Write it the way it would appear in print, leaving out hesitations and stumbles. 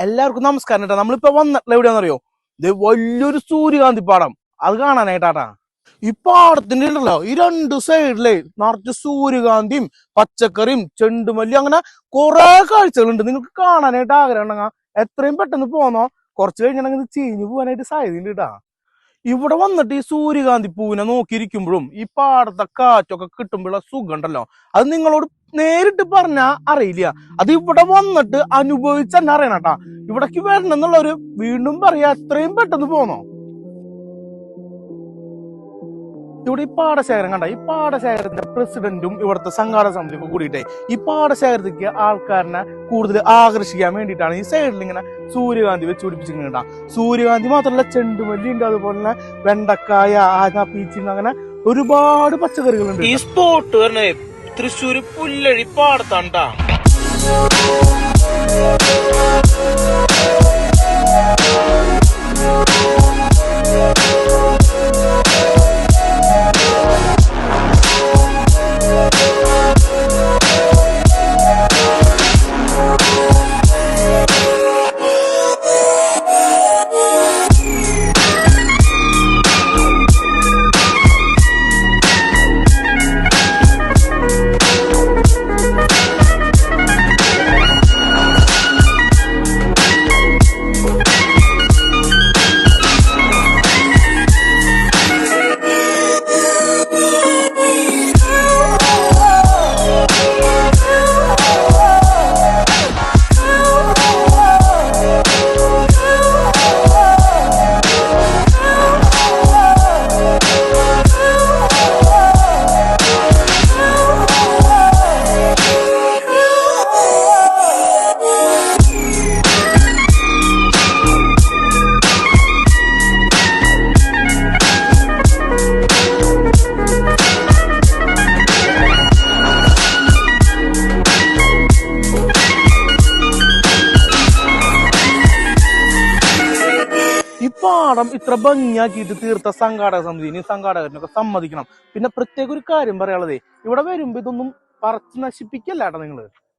എല്ലാവർക്കും നമസ്കാരം കേട്ടോ. നമ്മളിപ്പോ വന്നിട്ടുള്ള എവിടെയാണെന്നറിയോ? ഇത് വലിയൊരു സൂര്യകാന്തി പാടം, അത് കാണാനായിട്ടാട്ടാ. ഈ പാടത്തിന്റെ ഉണ്ടല്ലോ ഈ രണ്ട് സൈഡിലെ നിറച്ച് സൂര്യകാന്തിയും പച്ചക്കറിയും ചെണ്ടുമല്ലി അങ്ങനെ കുറെ കാഴ്ചകളുണ്ട്. നിങ്ങൾക്ക് കാണാനായിട്ട് ആഗ്രഹം ഉണ്ടെങ്കിൽ എത്രയും പെട്ടെന്ന് പോന്നോ. കുറച്ച് കഴിഞ്ഞിട്ടുണ്ടെങ്കിൽ ഇത് ചീഞ്ഞു പോകാനായിട്ട് സാധ്യതയുണ്ട് കേട്ടാ. ഇവിടെ വന്നിട്ട് ഈ സൂര്യകാന്തി പൂവിനെ നോക്കിയിരിക്കുമ്പോഴും ഈ പാടത്തെ കാറ്റൊക്കെ കിട്ടുമ്പോഴുള്ള സുഖം ഉണ്ടല്ലോ, അത് നിങ്ങളോട് നേരിട്ട് പറഞ്ഞാ അറിയില്ല. അത് ഇവിടെ വന്നിട്ട് അനുഭവിച്ചെന്നെ അറിയണട്ടാ. ഇവിടേക്ക് വരണം എന്നുള്ളൊരു വീണ്ടും പറയാ, എത്രയും പെട്ടെന്ന് പോന്നോ. ഇവിടെ ഈ പാടശേഖരം കണ്ട, ഈ പാടശേഖരത്തിന്റെ പ്രസിഡന്റും ഇവിടുത്തെ സംഘാടക സമിതിയൊക്കെ കൂടിയിട്ടേ ഈ പാടശേഖരത്തേക്ക് ആൾക്കാരനെ കൂടുതൽ ആകർഷിക്കാൻ വേണ്ടിയിട്ടാണ് ഈ സൈഡിൽ ഇങ്ങനെ സൂര്യകാന്തി വെച്ച് പിടിപ്പിച്ചിട്ടുണ്ടാ. സൂര്യകാന്തി മാത്രമല്ല, ചെണ്ടുമല്ലി ഉണ്ട്, അതുപോലെ തന്നെ വെണ്ടക്കായ, ആന, പീച്ചിങ്, അങ്ങനെ ഒരുപാട് പച്ചക്കറികളുണ്ട്. ഈ സ്പോട്ട് പറഞ്ഞ തൃശ്ശൂര് പുല്ലഴി പാടത്താണ്ടാ. ഈ പാടം ഇത്ര ഭംഗിയാക്കിയിട്ട് തീർത്ത സംഘാടക സമിതിയും സംഘാടകരനൊക്കെ സമ്മതിക്കണം. പിന്നെ പ്രത്യേക ഒരു കാര്യം പറയാനുള്ളതേ, ഇവിടെ വരുമ്പോ ഇതൊന്നും പറിച്ച് നശിപ്പിക്കല്ല കേട്ടോ നിങ്ങള്.